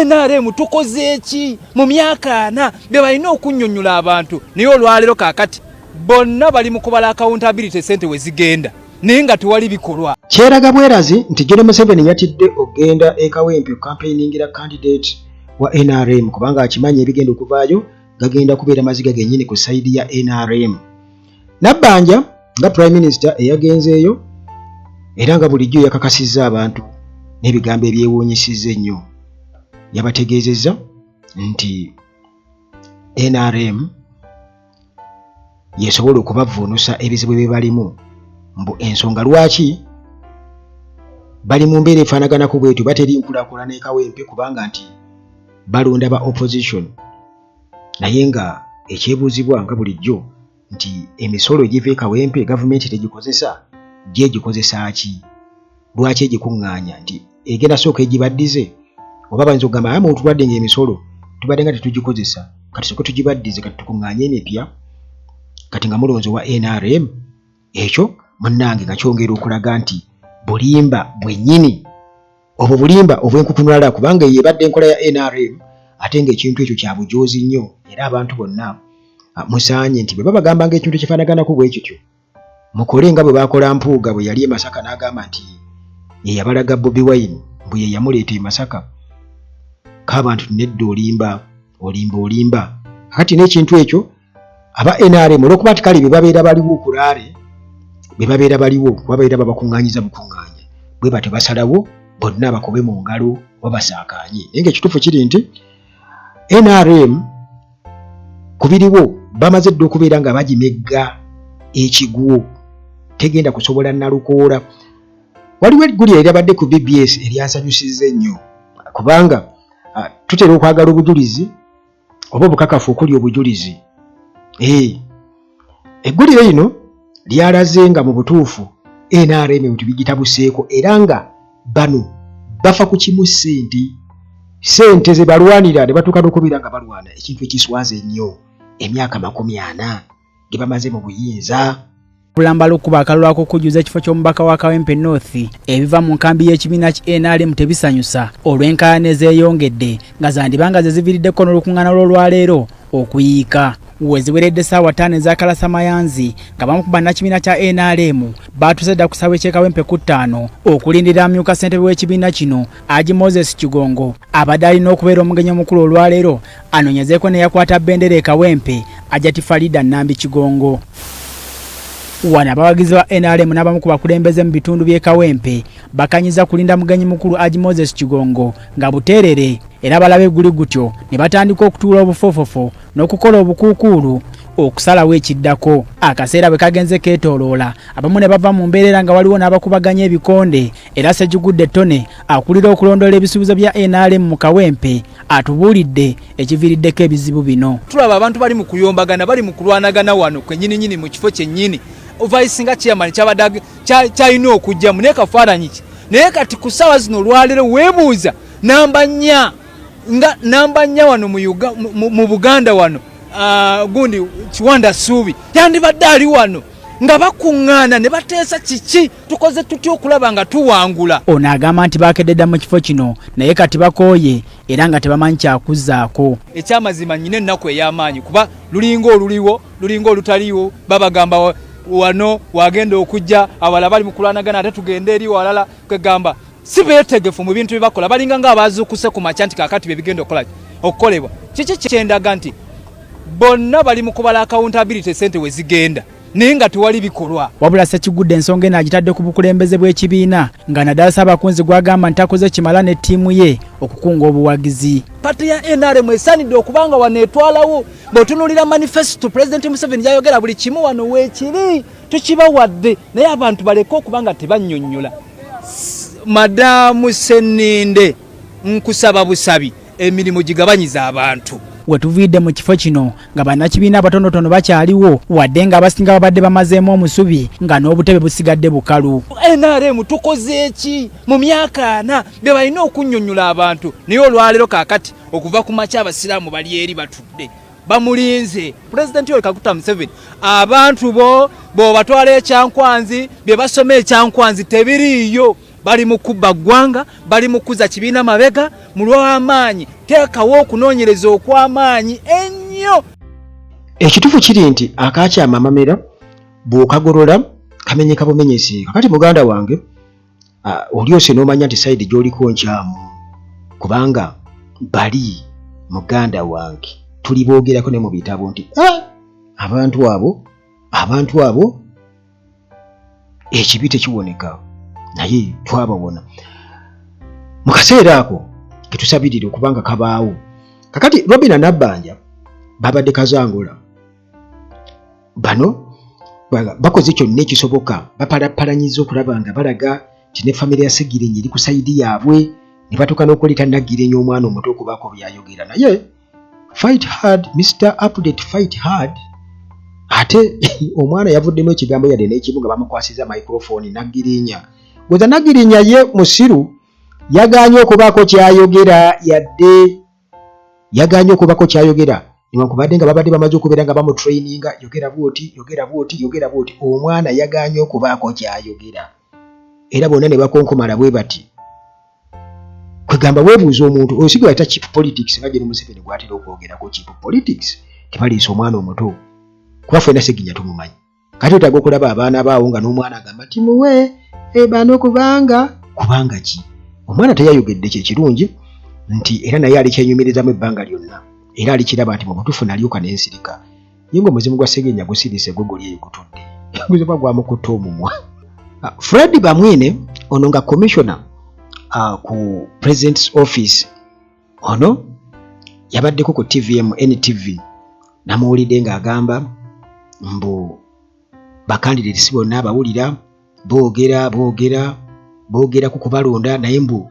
NRM tukoze eki mu myaka ana bye balina okunnyonnyola abantu naye olwaleero kaakati bonna bali mu kubala accountability sente we zigenda naye nga tewali bikolwa. Kyeraga bwerazi nti John Museveni yatidde ogenda e Kawempe campaigningira candidate wa NRM kubanga akimanyi ebigenda okuvaayo gagenda kubeera maziga gennyini ku sayidi ya NRM. Nabbanja nga Prime Minister eyagenzeeyo era nga bulijjo yakakasizza abantu n'ebigambo ebyewuunyisizza ennyo. Yabategeezezza nti NRM yesobola okubavuunusa ebizibu bye balimu mbu ensonga lwaki bali mu mbeera efaanaganako bwetu bateri nkulaakulana e Kawempe kubanga nti balonda ba opposition naye nga ekyebuuzibwa nga bulijjo nti emisolo egiva e Kawempe gavumenti tegikozesa gyegikozesa ki lwaki egikuŋŋaanya nti egenda sooka egibaddize oba bayinza okugamba ama otulwadde ng'emisolo tubadde nga tetugikozesa kati sooka tugibaddize kati tukuŋŋaanye emipya kati nga mulonzi wa NRM ekyo munnange nga kyongera okulaga nti bulimba bwennyini obwo bulimba obw'enkukunulala kubanga yebadde enkola ya NRM ate ng'ekintu ekyo kya bujoozi nnyo era abantu bonna musaanye nti bwe babagamba ng'ekintu kifaanaganako bwe kityo mukole nga bwe baakola Mpuuga bwe yali e Masaka n'agamba nti ye yabalaga Bobi Wine bwe ye yamuleeta e Masaka k'abantu nedda olimba kati n'ekintu ekyo aba NRM olw'okuba nti kale bye babeera baliwo okulaale bye babeera baliwo babeera babakuŋŋaanyiza bukuŋŋaanya bwe batyo basalawo bonna bakobe mu ngalo babasaakaanye naye ng'ekituufu kiri nti NRM kubiriwo bamaze dda okubeera nga bagimegga ekiguwo tegenda kusobola nalukoola. Waliwo egguli eryabadde ku BBS eryansanyusizza ennyo kubanga tutera okwagala obujulizi oba obukakafu okuli obujulizi. Eggulire lino lyalaze nga mu butuufu NRM ebintu bigitabuseeko era nga bano bafa ku kimu sente ze balwanira ne batuuka n'okubeera nga balwana ekintu ekiswaza ennyo emyaka 40 ge bamaze mu buyinza. Bulamba lukuba akalulako okujuza ekifo ky'omubaka wa Kawempe North ebiva mu nkambi y'ekibiina ki NRM tebisanyusa olw'enkaayana ezeeyongedde nga zandibanga ze ziviiriddeko n'olukuŋŋaana lw'olwaleero okuyiika. Weziweredde ssaawa 5 ez'akalasa mayanzi nga bamu ku bannakibiina kya NRM baatuuse dda ku ssaawa eky'e Kawempe ku 5 okulindirira amyuka ssentebe w'ekibiina kino Haji Moses Kigongo abadde alina okubeera omugenyi omukulu olwaleero anoonyezeeko ne yakwata bbendera e Kawempe Hajati Farida Nambi Kigongo. Wana abawagizi ba NRM n'abamu ku bakulembeze mu bitundu by'e Kawempe bakanyiza kulinda mugenyi mukulu Haji Moses Kigongo nga buteerere era balabe egguli gutyo ne batandika okutuula obufofofo n'okukola obukuukuulu okusalawo ekiddako. Akaseera bwe kagenze keetooloola abamu ne bava mu mbeerera nga waliwo n'abakubaganya ebikonde era Ssejjugudde Ttone akulira okulondoola ebisuubizo bya NRM mu Kawempe atubuulidde ekiviiriddeko ebizibu bino. Tulaba abantu bali mu kuyombagana bali mu kulwanagana wano kwennyini mu kifo kyennyini Vice nga chairman kyalina okujjamu naye kafaananyi ki naye kati ku ssaawa zino olwaleero weebuuza namba nnya wano mu Buganda wano gundi Kiwanda Suubi yandibadde ali wano nga bakuŋŋaana ne bateesa kiki tukoze tutya okulaba nga tuwangula. Ono agamba nti bakedde mu kifo kino naye kati bakooye era nga tebamanyi kyakuzzaako. Ekyamazima nnyina ennaku ey'amaanyi kuba lulinga oluliwo lulinga olutaliwo babagamba wano wagenda okujja abala bali mu kulwanagana ate tugende eri walala kwegamba si beetegefu mu bintu bye bakola balinga nga abazuukuse ku makya nti kaakati bye bigenda okukolebwa. Kiki kyendaga nti bonna bali mu kubala accountability sente we zigenda naye nga tewali bikolwa. Wabula Ssekigudde ensonga eno agitadde ku bukulembeze bw'ekibiina nga naddala Ssaabakunzi gw'agamba nti akoze kimala ne ttiimu ye okukunga obuwagizi. Pati ya NRM esaanidde okubanga wano etwalawo bw'otunuulira manifesto President Museveni gy'ayogera buli kimu wano weekiri tukibawadde naye abantu baleke okubanga tebannyonnyola. Madaamu Senninde nkusaba busabi emirimu gigabanyiza abantu. Wetuviidde mu kifo kino nga bannakibiina batonotono bakyaliwo wadde nga abasinga babadde bamazeemu omusubi nga n'obutebe busigadde bukalu. NRM tukoze eki mu myaka ana bye balina okunnyonnyola abantu naye olwaleero kaakati okuva ku makya abasiraamu bali eri batudde bamulinze. President Yoweri Kaguta Museveni abantu bo batwala ekyankwanzi bye basoma ekyankwanzi tebiriiyo bali mu kubba ggwanga, bali mu kuza kibiina mabega mu lw'amaanyi. Teekawo okunoonyereza okw'amaanyi ennyo. Ekituufu kiri nti akakyama amamera bw'okagolola kamenyeka bumenyesi. Kakati muganda wange olyose n'omanya nti sayidi gy'oliko nkyamu kubanga bali muganda wange tuli boogerako ne mu bitabo nti abantu abo ekibi tekiwoneka naye twabawona mu kaseera ako ketusabirire okubanga kabaawo. Kakati Robina Nabbanja babadde kazangola bano bakoze kyonna ekisoboka bapalapalanyiza okulaba nga balaga nti ne famire ya Segirinnya eri ku sayidi yaabwe ne batuuka n'okuleta Nagirinnya omwana omuto okubaako byayogera naye fight hard Mr. Update fight hard. Ate omwana yavuddemu ekigambo yadde n'ekimu nga bamukwasiza microphone Nagirinnya. Goza Nagirinnya ye musiru yagaanye okubaako kyayogera newankubadde nga babadde bamaze okubeera nga bamutraininga yogera bwoti omwana yagaanye okubaako kyayogera era bonna ne bakonkomala bwe bati. Kwegamba weebuuza omuntu oyo siga yata cheap politics nga gye Museveni gwatera okwogerako cheap politics tebaliisa omwana omuto kuba ffenna Segirinnya tumumanyi. Kati otaaga okulaba abaana baawo nga n'omwana agamba timuwe bano kubanga ki omwana teyayogedde kyekirungi nti era naye alikyenyumirizamu ebbanga lyonna era alikiraba nti mu butuufu nalyoka n'ensirika ye nga omuzimu gwa Segirinnya gusirise gugoli eyo gutudde guziba gwamukutta omumwa. Fred Bamwine ono nga commissioner ku president's office ono yabaddeko ku TVM NTV namuwulidde ng'agamba mbu bakandidates bonna abawulira boogera ku kubalonda naye mbu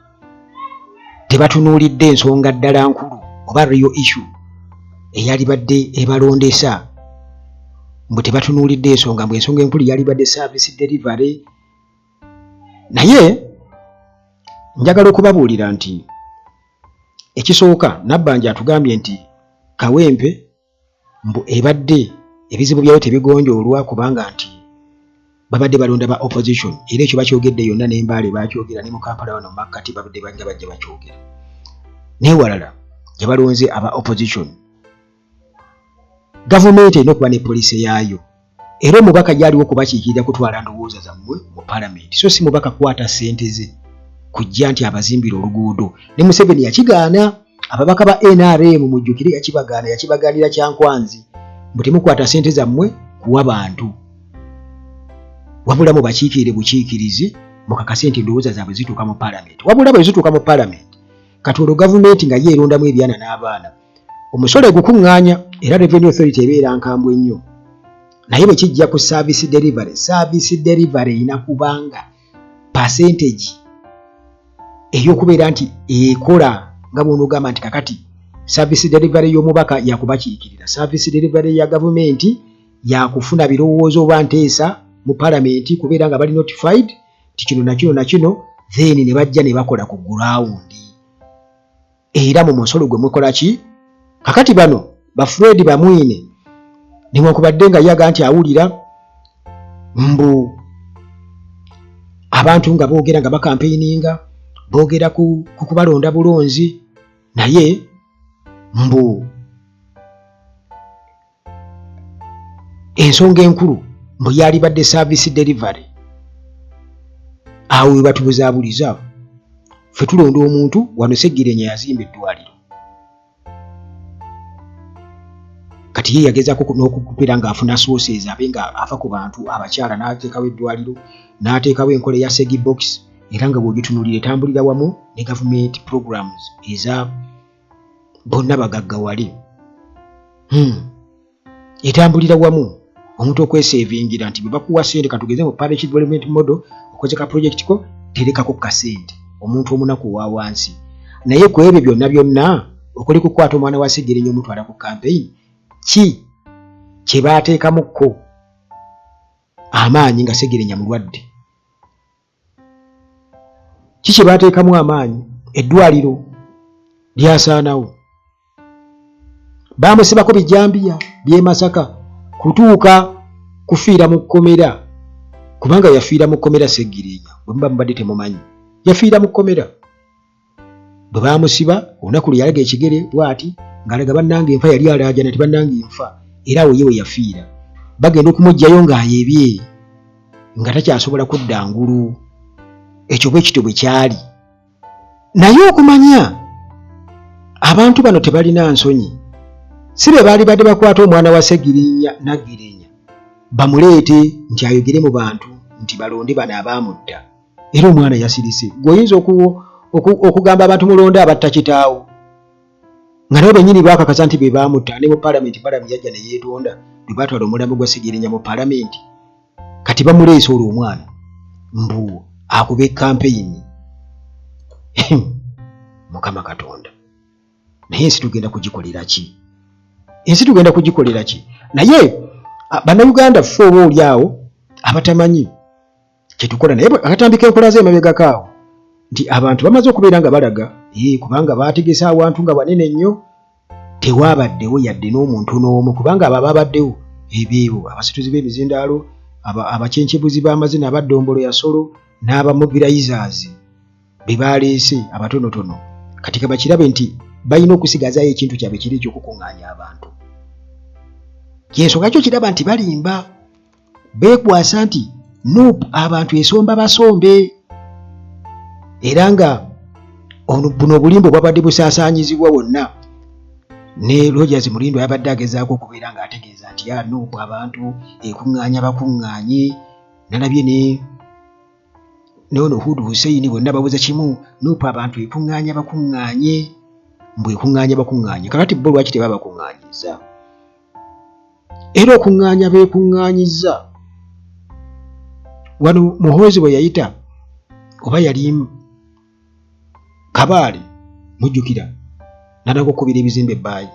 tebatunuulidde ensonga ddala nkulu oba real issue eyali badde ebalondesa mbu tebatunuulidde ensonga mbu ensonga enkulu yali badde service delivery. Naye njagala okubabuulira nti ekisooka Nabbanja atugambye nti Kawempe mbu ebadde ebizibu byayo tebigonjoolwa kubanga nti babadde balonda ba opposition era ekyo bakyogedde yonna n'embaale bakyogera ne mu Kampala wano makkati babadde bajja bakyogera n'ewalala gye balonze aba opposition. Gavumenti erina okuba ne poliisi yaayo era omubaka gyaliwo okubakiikirira kutwala ndowooza zammwe mu palamenti so si mubaka kwata ssente ze kujja nti abazimbira oluguudo. Ne Museveni yakigaana ababaka ba NRM mujjukire yakibagaanira kyankwanzi mbu temukwata ssente zammwe kuwa bantu wabula mu bakiikirire bukiikirizi mukakase nti ndowooza zaabwe zituuka mu palamenti. Wabula bwe zituuka mu palamenti kati olwo gavumenti nga yeerondamu ebyana n'abaana omusolo gukuŋŋaanya era Revenue Authority ebeera nkambwe nnyo naye bwe kijja ku service delivery erina kubanga percentage ey'okubeera nti ekola nga bw'onogamba nti kakati service delivery y'omubaka yakubakiikirira service delivery ya gavumenti yakufuna birowoozo oba nteesa mu palamenti kubeera nga bali notified ti kino na kino then ne bajja ne bakola ku ground era mu musolo gwe mukola ki kakati bano ba Fred Bamwine newankubadde nga yaga nti awulira mbu abantu nga boogera nga bakampeininga boogera ku kubalonda bulonzi naye mbu ensonga enkulu mbu yali badde service delivery awo webatubuzaabuliza ffe tulonda omuntu wano Segirinnya yazimba eddwaliro kati ye yagezaako n'okukupira ng'afuna sources abe nga afa ku bantu abakyala n'ateekawo eddwaliro n'ateekawo enkola ya Segi Box era nga bw'ogitunuulira etambulira wamu ne government programs eza bonna bagaggawale etambulira wamu omuntu okwesevingira nti bwe bakuwa ssente katugeze mu partnership development model okoze ka project ko terekako kasente omuntu omunaku wa wansi naye ku ebyo byonna okuli kukwata omwana wa Segirinnya omutwala ku campaign ki kye baateekamukko amaanyi nga Segirinnya mulwadde ki kye baateekamu amaanyi eddwaliro lyasaanawo bamusibako bijambiya by'e Masaka kutuuka kufiira mu kkomera kubanga yafiira mu kkomera Segirinnya bwe muba mubadde temumanyi yafiira mu kkomera. Bwe baamusiba olunaku lwe yalaga ekigere bw'ati ng'alaga bannange enfa yali alaajana nti bannange enfa era awo ye we yafiira. Bagenda okumuggyayo ng'ayeebye nga takyasobola kudda ngulu. Ekyo bwe kityo bwe kyali. Naye okumanya abantu bano tebalina nsonyi. Si be baali badde bakwata omwana wa Segirinya Nagirinya bamuleete nti ayogere mu bantu nti balonde bano abaamutta. Era omwana yasirise. Gweoyinza okugamba abantu mulonde abatta kitaawo nga nabo bennyini baakakasa nti be baamutta. Ne mu palamenti yajja ne yeetonda bwe baatwala omulambo gwa Segirinya mu palamenti. Kati bamuleese olwo omwana mbu akube kampeyini. Mukama Katonda. Naye ensi tugenda kugikolera ki? Ensi tugenda kugikolera ki? Naye bannayuganda ffe oba oli awo abatamanyi kyetukola naye akatambika enkola z'emabegakaawo nti abantu bamaze okubeera nga balaga kubanga baategesa awantu nga wanene nnyo tewaabaddewo yadde n'omuntu n'omu kubanga abo ababaddewo ebeebo abasituzi b'emizindaalo abakyenkebuzi b'amazina abaddombolo ya Solo n'abamobilizers be baleese abatonotono kati kabakirabe nti balina okusigazaayo ekintu kyabwe kiri ekyokukuŋŋaanya abantu. Kyensonga kyo kiraba nti balimba beekwasa nti Nuupu abantu esomba basombe era nga buno obulimbo bwabadde busaasaanyizibwa wonna ne Rogers Mulindo yabadde agezaako okubeera ng'ategeeza nti Nuupu abantu ekuŋŋaanya bakuŋŋaanye. Nalabye ne ono Hudu Hussein bonna babuuza kimu Nuupu abantu ekuŋŋaanya bakuŋŋaanye mbwe ekuŋŋaanya bakuŋŋaanye. Kakati bo lwaki tebaba bakuŋŋaanyiza? Era okuŋŋaanya beekuŋŋaanyizza wano Muhoozi bwe yayita oba yali Kabaale mujjukira nanaga okubira ebizimbe ebbaayi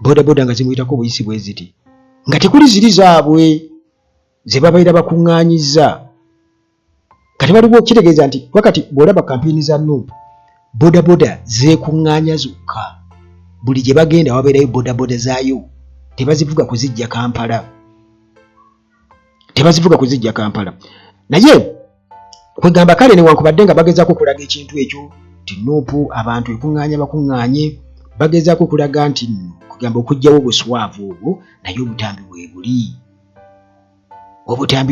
bodaboda nga zimuyitako obuyisi bwe ziti nga tekuli ziri zaabwe ze babaira bakuŋŋaanyizza. Kati waliwo kitegeeza nti wakati bw'olaba kampeyini za Nuupu bodaboda zeekuŋŋaanya zokka. Buli gye bagenda wabeerayo bodaboda zaayo tebazivuga kuzijja Kampala. Naye kwegamba kale newankubadde nga bagezaako okulaga ekintu ekyo nti Nuupu abantu ekuŋŋaanya bakuŋŋaanye bagezaako okulaga nti kugamba okuggyawo obuswavu obwo naye obutambi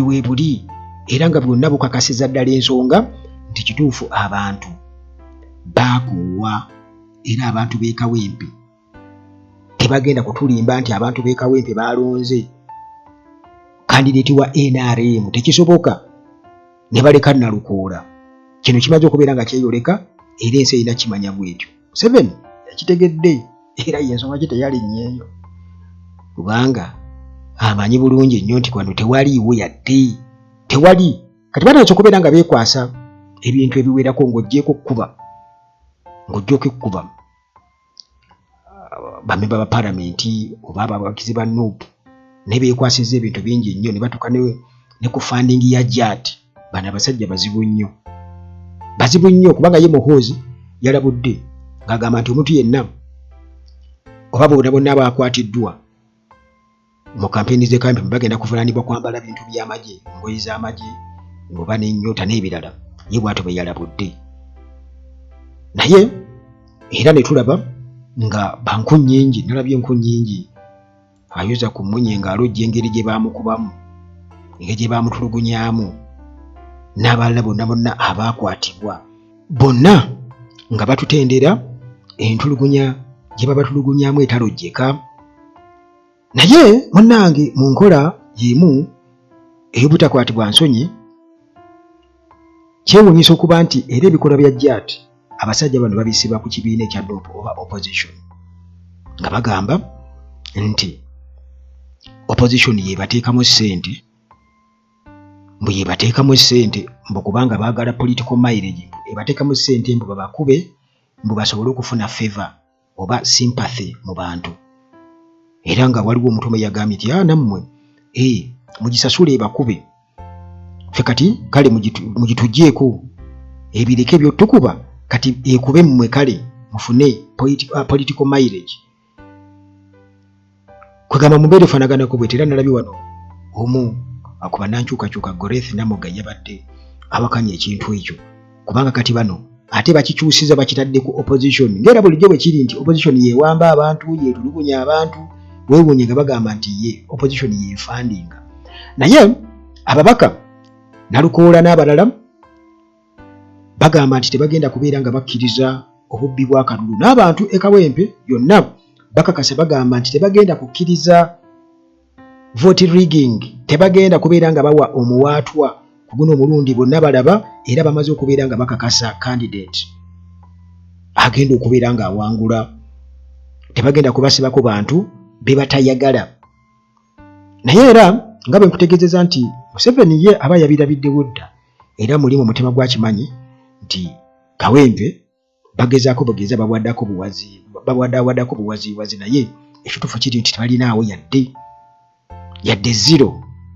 bwe buli era nga bwonna bukakasiza ddala ensonga nti kituufu abantu baakoowa era abantu b'e Kawempe tebagenda kutulimba nti abantu b'e Kawempe baalonze kandideeti wa NRM tekisoboka ne baleka Nalukoola. Kino kimaze okubeera nga kyeyoleka era ensi erina kimanya bwetyo. Museveni yakitegedde era y'ensonga kye teyalinnyeeyo kubanga amanyi bulungi nnyo nti kwano tewaliiwo yadde tewali. Kati batandise okubeera nga beekwasa ebintu ebiwerako ng'oggyeko ekkuba bamemba ba palamenti oba abawagizi ba Nuupu ne beekwasizza ebintu bingi nnyo ne batuuka ne ku funding ya JAT. Bano abasajja bazibu nnyo kubanga ye Muhoozi yalabudde ng'agamba nti omuntu yenna oba bonna abakwatiddwa mu kampeyini z'ekampe bagenda kuvunaanibwa kwambala bintu by'amagye ngoye z'amagye oba n'ennyota n'ebirala ye bw'atyo bwe yalabudde. Naye era ne tulaba nga banku nnyingi nalabye enku nnyingi ayoza ku mmunye ng'alojja engeri gye baamukubamu engeri gye baamutulugunyaamu n'abalala bonna abaakwatibwa bonna nga batutendera entulugunya gye babatulugunyaamu etalojjeka. Naye munnange mu nkola y'emu ey'obutakwatibwa nsonyi kyewuunyisa okuba nti era ebikolwa bya JAT abasajja bano babisiba ku kibiina ekya Nuupu oba opposition nga bagamba nti opposition yebateekamu ssente mbu kubanga baagala political mileage ebateekamu ssente mbu babakube mbu basobole okufuna favor oba sympathy mu bantu. Era nga waliwo omuntu omwe yagambye nti nammwe mugisasule ebakube ffe kati kale mugitugyeko ebireke ebyo tukuba kati ekube mmwe kale mufune political mileage. Kwegamba mubeere fanaganako bwe era nalabye wano omu akuba nankyukakyuka Goreth Namuga yabadde awakanya ekintu ekyo kubanga kati bano ate bakikyusiza bakitadde ku opposition ngera bulijjo bwe kiri nti opposition yeewamba abantu yetulugunya abantu weewunye nga bagamba nti ye opposition yefandinga naye ababaka Nalukoola n'abalala bagamba nti tebagenda kubeera nga bakkiriza obubbi bwa kalulu n'abantu e Kawempe yonna bakakasa bagamba nti tebagenda kukkiriza vote rigging tebagenda kubeera nga bawa omuwaatwa ku guno omulundi bonna balaba era bamaze okubeera nga bakakasa candidate agenda okubeera nga awangula tebagenda kubasibako bantu be batayagala naye era nga bwe nkutegeezeza nti Museveni ye aba yabirabiddewo dda era mulimu omutima gwakimanyi nti Kawempe bagezaako bugeza bawaddaako buwaziwazi naye ekituufu kiri nti tebalinaawo yadde zero